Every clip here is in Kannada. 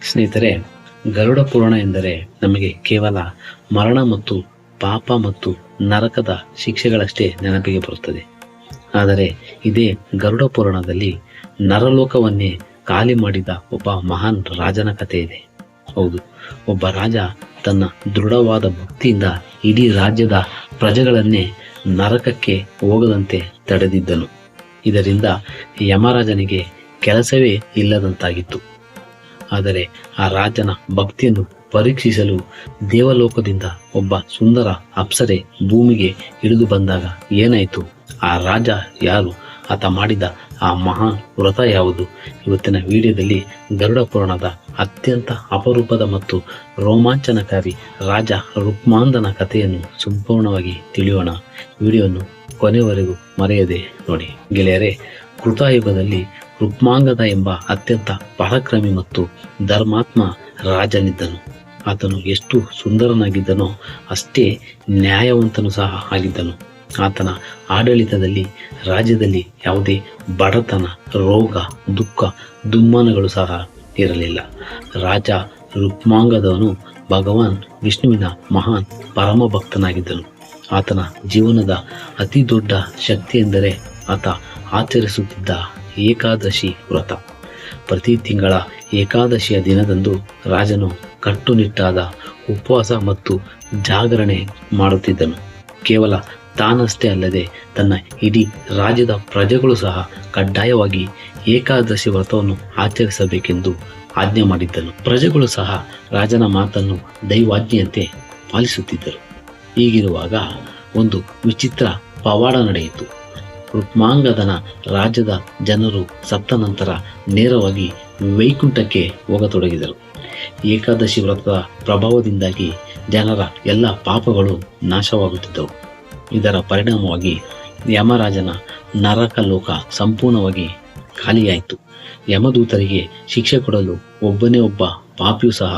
ಸ್ನೇಹಿತರೆ, ಗರುಡ ಪುರಾಣ ಎಂದರೆ ನಮಗೆ ಕೇವಲ ಮರಣ ಮತ್ತು ಪಾಪ ಮತ್ತು ನರಕದ ಶಿಕ್ಷೆಗಳಷ್ಟೇ ನೆನಪಿಗೆ ಬರುತ್ತದೆ. ಆದರೆ ಇದೇ ಗರುಡ ಪುರಾಣದಲ್ಲಿ ನರಲೋಕವನ್ನೇ ಖಾಲಿ ಮಾಡಿದ ಒಬ್ಬ ಮಹಾನ್ ರಾಜನ ಕಥೆ ಇದೆ. ಹೌದು, ಒಬ್ಬ ರಾಜ ತನ್ನ ದೃಢವಾದ ಭಕ್ತಿಯಿಂದ ಇಡೀ ರಾಜ್ಯದ ಪ್ರಜೆಗಳನ್ನೇ ನರಕಕ್ಕೆ ಹೋಗದಂತೆ ತಡೆದಿದ್ದನು. ಇದರಿಂದ ಯಮರಾಜನಿಗೆ ಕೆಲಸವೇ ಇಲ್ಲದಂತಾಗಿತ್ತು. ಆದರೆ ಆ ರಾಜನ ಭಕ್ತಿಯನ್ನು ಪರೀಕ್ಷಿಸಲು ದೇವಲೋಕದಿಂದ ಒಬ್ಬ ಸುಂದರ ಅಪ್ಸರೆ ಭೂಮಿಗೆ ಇಳಿದು ಬಂದಾಗ ಏನಾಯಿತು? ಆ ರಾಜ ಯಾರು? ಆತ ಮಾಡಿದ ಆ ಮಹಾನ್ ವ್ರತ ಯಾವುದು? ಇವತ್ತಿನ ವಿಡಿಯೋದಲ್ಲಿ ಗರುಡ ಪುರಾಣದ ಅತ್ಯಂತ ಅಪರೂಪದ ಮತ್ತು ರೋಮಾಂಚನಕಾರಿ ರಾಜ ರುಕ್ಮಾಂಗದನ ಕಥೆಯನ್ನು ಸಂಪೂರ್ಣವಾಗಿ ತಿಳಿಯೋಣ. ವಿಡಿಯೋವನ್ನು ಕೊನೆವರೆಗೂ ಮರೆಯದೆ ನೋಡಿ. ಗೆಳೆಯರೇ, ಕೃತಯುಗದಲ್ಲಿ ರುಕ್ಮಾಂಗದ ಎಂಬ ಅತ್ಯಂತ ಪರಾಕ್ರಮಿ ಮತ್ತು ಧರ್ಮಾತ್ಮ ರಾಜನಿದ್ದನು. ಆತನು ಎಷ್ಟು ಸುಂದರನಾಗಿದ್ದನೋ ಅಷ್ಟೇ ನ್ಯಾಯವಂತನು ಸಹ ಆಗಿದ್ದನು. ಆತನ ಆಡಳಿತದಲ್ಲಿ ರಾಜ್ಯದಲ್ಲಿ ಯಾವುದೇ ಬಡತನ, ರೋಗ, ದುಃಖ, ದುಮ್ಮಾನಗಳು ಸಹ ಇರಲಿಲ್ಲ. ರಾಜ ರುಕ್ಮಾಂಗದವನು ಭಗವಾನ್ ವಿಷ್ಣುವಿನ ಮಹಾನ್ ಪರಮ ಭಕ್ತನಾಗಿದ್ದನು. ಆತನ ಜೀವನದ ಅತಿ ದೊಡ್ಡ ಶಕ್ತಿ ಎಂದರೆ ಆತ ಆಚರಿಸುತ್ತಿದ್ದ ಏಕಾದಶಿ ವ್ರತ. ಪ್ರತಿ ತಿಂಗಳ ಏಕಾದಶಿಯ ದಿನದಂದು ರಾಜನು ಕಟ್ಟುನಿಟ್ಟಾದ ಉಪವಾಸ ಮತ್ತು ಜಾಗರಣೆ ಮಾಡುತ್ತಿದ್ದನು. ಕೇವಲ ತಾನಷ್ಟೇ ಅಲ್ಲದೆ ತನ್ನ ಇಡೀ ರಾಜ್ಯದ ಪ್ರಜೆಗಳು ಸಹ ಕಡ್ಡಾಯವಾಗಿ ಏಕಾದಶಿ ವ್ರತವನ್ನು ಆಚರಿಸಬೇಕೆಂದು ಆಜ್ಞೆ ಮಾಡಿದ್ದನು. ಪ್ರಜೆಗಳು ಸಹ ರಾಜನ ಮಾತನ್ನು ದೈವಾಜ್ಞೆಯಂತೆ ಪಾಲಿಸುತ್ತಿದ್ದರು. ಹೀಗಿರುವಾಗ ಒಂದು ವಿಚಿತ್ರ ಪವಾಡ ನಡೆಯಿತು. ರುಕ್ಮಾಂಗದನ ರಾಜ್ಯದ ಜನರು ಸತ್ತ ನಂತರ ನೇರವಾಗಿ ವೈಕುಂಠಕ್ಕೆ ಹೋಗತೊಡಗಿದರು. ಏಕಾದಶಿ ವ್ರತದ ಪ್ರಭಾವದಿಂದಾಗಿ ಜನರ ಎಲ್ಲ ಪಾಪಗಳು ನಾಶವಾಗುತ್ತಿದ್ದವು. ಇದರ ಪರಿಣಾಮವಾಗಿ ಯಮರಾಜನ ನರಕ ಲೋಕ ಸಂಪೂರ್ಣವಾಗಿ ಖಾಲಿಯಾಯಿತು. ಯಮದೂತರಿಗೆ ಶಿಕ್ಷೆ ಕೊಡಲು ಒಬ್ಬನೇ ಒಬ್ಬ ಪಾಪಿಯೂ ಸಹ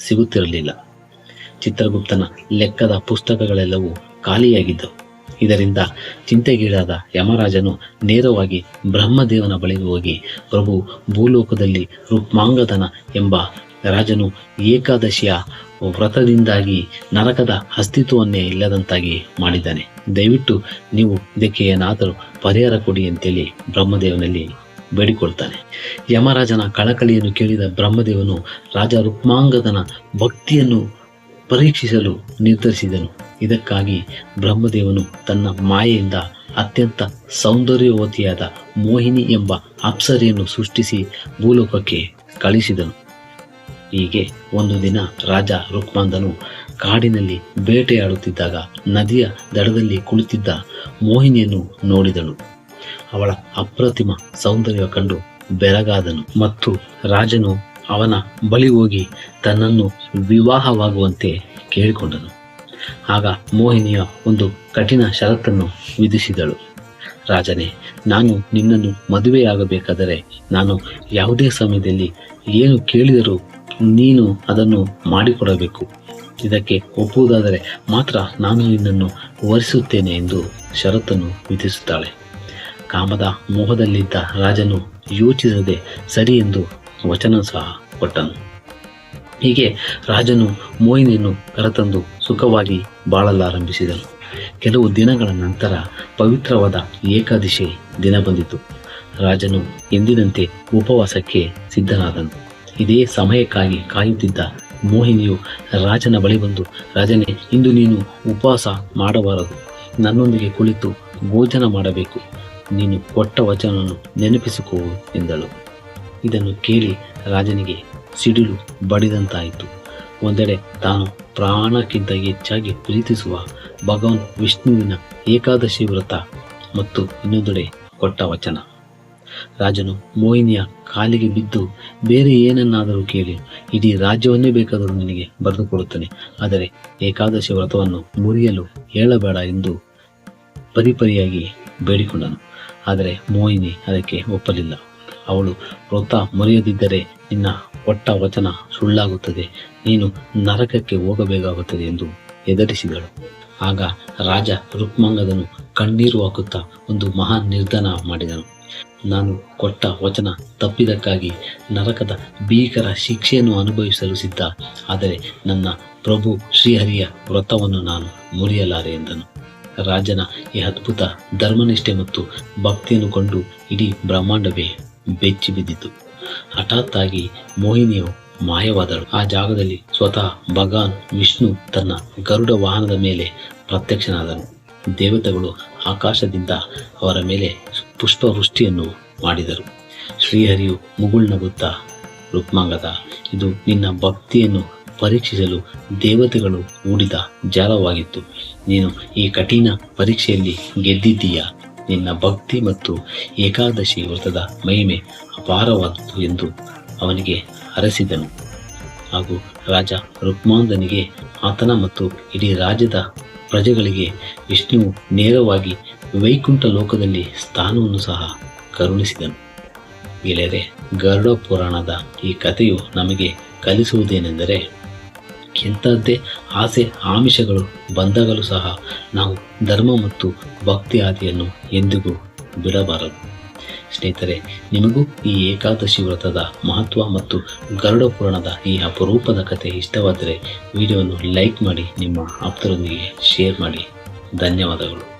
ಸಿಗುತ್ತಿರಲಿಲ್ಲ. ಚಿತ್ರಗುಪ್ತನ ಲೆಕ್ಕದ ಪುಸ್ತಕಗಳೆಲ್ಲವೂ ಖಾಲಿಯಾಗಿದ್ದವು. ಇದರಿಂದ ಚಿಂತೆಗೀಡಾದ ಯಮರಾಜನು ನೇರವಾಗಿ ಬ್ರಹ್ಮದೇವನ ಬಳಿಗೆ ಹೋಗಿ, ಪ್ರಭು, ಭೂಲೋಕದಲ್ಲಿ ರುಕ್ಮಾಂಗದನ ಎಂಬ ರಾಜನು ಏಕಾದಶಿಯ ವ್ರತದಿಂದಾಗಿ ನರಕದ ಅಸ್ತಿತ್ವವನ್ನೇ ಇಲ್ಲದಂತಾಗಿ ಮಾಡಿದ್ದಾನೆ. ದಯವಿಟ್ಟು ನೀವು ಇದಕ್ಕೆ ಏನಾದರೂ ಪರಿಹಾರ ಕೊಡಿ ಅಂತೇಳಿ ಬ್ರಹ್ಮದೇವನಲ್ಲಿ ಬೇಡಿಕೊಳ್ತಾನೆ. ಯಮರಾಜನ ಕಳಕಳಿಯನ್ನು ಕೇಳಿದ ಬ್ರಹ್ಮದೇವನು ರಾಜ ರುಕ್ಮಾಂಗದನ ಭಕ್ತಿಯನ್ನು ಪರೀಕ್ಷಿಸಲು ನಿರ್ಧರಿಸಿದನು. ಇದಕ್ಕಾಗಿ ಬ್ರಹ್ಮದೇವನು ತನ್ನ ಮಾಯೆಯಿಂದ ಅತ್ಯಂತ ಸೌಂದರ್ಯವತಿಯಾದ ಮೋಹಿನಿ ಎಂಬ ಅಪ್ಸರೆಯನ್ನು ಸೃಷ್ಟಿಸಿ ಭೂಲೋಕಕ್ಕೆ ಕಳಿಸಿದನು. ಹೀಗೆ ಒಂದು ದಿನ ರಾಜ ರುಕ್ಮಾಂಗದನು ಕಾಡಿನಲ್ಲಿ ಬೇಟೆಯಾಡುತ್ತಿದ್ದಾಗ ನದಿಯ ದಡದಲ್ಲಿ ಕುಳಿತಿದ್ದ ಮೋಹಿನಿಯನ್ನು ನೋಡಿದನು. ಅವಳ ಅಪ್ರತಿಮ ಸೌಂದರ್ಯ ಕಂಡು ಬೆರಗಾದನು ಮತ್ತು ರಾಜನು ಅವನ ಬಳಿ ಹೋಗಿ ತನ್ನನ್ನು ವಿವಾಹವಾಗುವಂತೆ ಕೇಳಿಕೊಂಡನು. ಆಗ ಮೋಹಿನಿಯ ಒಂದು ಕಠಿಣ ಷರತ್ತನ್ನು ವಿಧಿಸಿದಳು. ರಾಜನೇ, ನಾನು ನಿನ್ನನ್ನು ಮದುವೆಯಾಗಬೇಕಾದರೆ ನಾನು ಯಾವುದೇ ಸಮಯದಲ್ಲಿ ಏನು ಕೇಳಿದರೂ ನೀನು ಅದನ್ನು ಮಾಡಿಕೊಡಬೇಕು. ಇದಕ್ಕೆ ಒಪ್ಪುವುದಾದರೆ ಮಾತ್ರ ನಾನು ನಿನ್ನನ್ನು ವರಿಸುತ್ತೇನೆ ಎಂದು ಷರತ್ತನ್ನು ವಿಧಿಸುತ್ತಾಳೆ. ಕಾಮದ ಮೋಹದಲ್ಲಿದ್ದ ರಾಜನು ಯೋಚಿಸದೆ ಸರಿ ಎಂದು ವಚನ ಸಹ ಕೊಟ್ಟನು. ಹೀಗೆ ರಾಜನು ಮೋಹಿನಿಯನ್ನು ಕರೆತಂದು ಸುಖವಾಗಿ ಬಾಳಲಾರಂಭಿಸಿದನು. ಕೆಲವು ದಿನಗಳ ನಂತರ ಪವಿತ್ರವಾದ ಏಕಾದಶಿ ದಿನ ಬಂದಿತು. ರಾಜನು ಎಂದಿನಂತೆ ಉಪವಾಸಕ್ಕೆ ಸಿದ್ಧನಾದನು. ಇದೇ ಸಮಯಕ್ಕಾಗಿ ಕಾಯುತ್ತಿದ್ದ ಮೋಹಿನಿಯು ರಾಜನ ಬಳಿ ಬಂದು, ರಾಜನೇ, ಇಂದು ನೀನು ಉಪವಾಸ ಮಾಡಬಾರದು, ನನ್ನೊಂದಿಗೆ ಕುಳಿತು ಭೋಜನ ಮಾಡಬೇಕು. ನೀನು ಕೊಟ್ಟ ವಚನವನ್ನು ನೆನಪಿಸಿಕೋ ಎಂದಳು. ಇದನ್ನು ಕೇಳಿ ರಾಜನಿಗೆ ಸಿಡಿಲು ಬಡಿದಂತಾಯಿತು. ಒಂದೆಡೆ ತಾನು ಪ್ರಾಣಕ್ಕಿಂತ ಹೆಚ್ಚಾಗಿ ಪ್ರೀತಿಸುವ ಭಗವಾನ್ ವಿಷ್ಣುವಿನ ಏಕಾದಶಿ ವ್ರತ ಮತ್ತು ಇನ್ನೊಂದೆಡೆ ಕೊಟ್ಟ ವಚನ. ರಾಜನು ಮೋಹಿನಿಯ ಕಾಲಿಗೆ ಬಿದ್ದು, ಬೇರೆ ಏನನ್ನಾದರೂ ಕೇಳಿ, ಇಡೀ ರಾಜ್ಯವನ್ನೇ ಬೇಕಾದರೂ ನಿನಗೆ ಬರೆದುಕೊಡುತ್ತಾನೆ, ಆದರೆ ಏಕಾದಶಿ ವ್ರತವನ್ನು ಮುರಿಯಲು ಹೇಳಬೇಡ ಎಂದು ಪರಿಪರಿಯಾಗಿ ಬೇಡಿಕೊಂಡನು. ಆದರೆ ಮೋಹಿನಿ ಅದಕ್ಕೆ ಒಪ್ಪಲಿಲ್ಲ. ಅವಳು ವ್ರತ ಮುರಿಯದಿದ್ದರೆ ನಿನ್ನ ಕೊಟ್ಟ ವಚನ ಸುಳ್ಳಾಗುತ್ತದೆ, ನೀನು ನರಕಕ್ಕೆ ಹೋಗಬೇಕಾಗುತ್ತದೆ ಎಂದು ಹೆದರಿಸಿದಳು. ಆಗ ರಾಜ ರುಕ್ಮಾಂಗದನು ಕಣ್ಣೀರು ಹಾಕುತ್ತಾ ಒಂದು ಮಹಾನ್ ನಿರ್ಧಾರ ಮಾಡಿದನು. ನಾನು ಕೊಟ್ಟ ವಚನ ತಪ್ಪಿದಕ್ಕಾಗಿ ನರಕದ ಭೀಕರ ಶಿಕ್ಷೆಯನ್ನು ಅನುಭವಿಸಲು ಸಿದ್ಧ. ಆದರೆ ನನ್ನ ಪ್ರಭು ಶ್ರೀಹರಿಯ ವ್ರತವನ್ನು ನಾನು ಮುರಿಯಲಾರೆ ಎಂದನು. ರಾಜನ ಈ ಅದ್ಭುತ ಧರ್ಮನಿಷ್ಠೆ ಮತ್ತು ಭಕ್ತಿಯನ್ನು ಕಂಡು ಇಡೀ ಬ್ರಹ್ಮಾಂಡವೇ ಬೆಚ್ಚಿ ಬಿದ್ದಿತು. ಹಠಾತ್ತಾಗಿ ಮೋಹಿನಿಯು ಮಾಯವಾದಳು. ಆ ಜಾಗದಲ್ಲಿ ಸ್ವತಃ ಭಗವಾನ್ ವಿಷ್ಣು ತನ್ನ ಗರುಡ ವಾಹನದ ಮೇಲೆ ಪ್ರತ್ಯಕ್ಷನಾದನು. ದೇವತೆಗಳು ಆಕಾಶದಿಂದ ಅವರ ಮೇಲೆ ಪುಷ್ಪವೃಷ್ಟಿಯನ್ನು ಮಾಡಿದರು. ಶ್ರೀಹರಿಯು ಮುಗುಳ್ನಗುತ್ತಾ, ರುಕ್ಮಾಂಗದ, ಇದು ನಿನ್ನ ಭಕ್ತಿಯನ್ನು ಪರೀಕ್ಷಿಸಲು ದೇವತೆಗಳು ಹೂಡಿದ ಜಾಲವಾಗಿತ್ತು. ನೀನು ಈ ಕಠಿಣ ಪರೀಕ್ಷೆಯಲ್ಲಿ ಗೆದ್ದಿದ್ದೀಯಾ. ನಿನ್ನ ಭಕ್ತಿ ಮತ್ತು ಏಕಾದಶಿ ವ್ರತದ ಮಹಿಮೆ ಅಪಾರವಾದದ್ದು ಎಂದು ಅವನಿಗೆ ಹರಸಿದನು. ಹಾಗೂ ರಾಜ ರುಕ್ಮಾಂಗದನಿಗೆ, ಆತನ ಮತ್ತು ಇಡೀ ರಾಜ್ಯದ ಪ್ರಜೆಗಳಿಗೆ ವಿಷ್ಣುವು ನೇರವಾಗಿ ವೈಕುಂಠ ಲೋಕದಲ್ಲಿ ಸ್ಥಾನವನ್ನು ಸಹ ಕರುಣಿಸಿದನು. ಗೆಳೆಯರೆ, ಗರುಡ ಪುರಾಣದ ಈ ಕಥೆಯು ನಮಗೆ ಕಲಿಸುವುದೇನೆಂದರೆ, ಎಂಥದ್ದೇ ಆಸೆ ಆಮಿಷಗಳು ಬಂದಾಗಲೂ ಸಹ ನಾವು ಧರ್ಮ ಮತ್ತು ಭಕ್ತಿ ಹಾದಿಯನ್ನು ಎಂದಿಗೂ ಬಿಡಬಾರದು. ಸ್ನೇಹಿತರೆ, ನಿಮಗೂ ಈ ಏಕಾದಶಿ ವ್ರತದ ಮಹತ್ವ ಮತ್ತು ಗರುಡ ಪುರಾಣದ ಈ ಅಪರೂಪದ ಕಥೆ ಇಷ್ಟವಾದರೆ ವಿಡಿಯೋವನ್ನು ಲೈಕ್ ಮಾಡಿ, ನಿಮ್ಮ ಆಪ್ತರೊಂದಿಗೆ ಶೇರ್ ಮಾಡಿ. ಧನ್ಯವಾದಗಳು.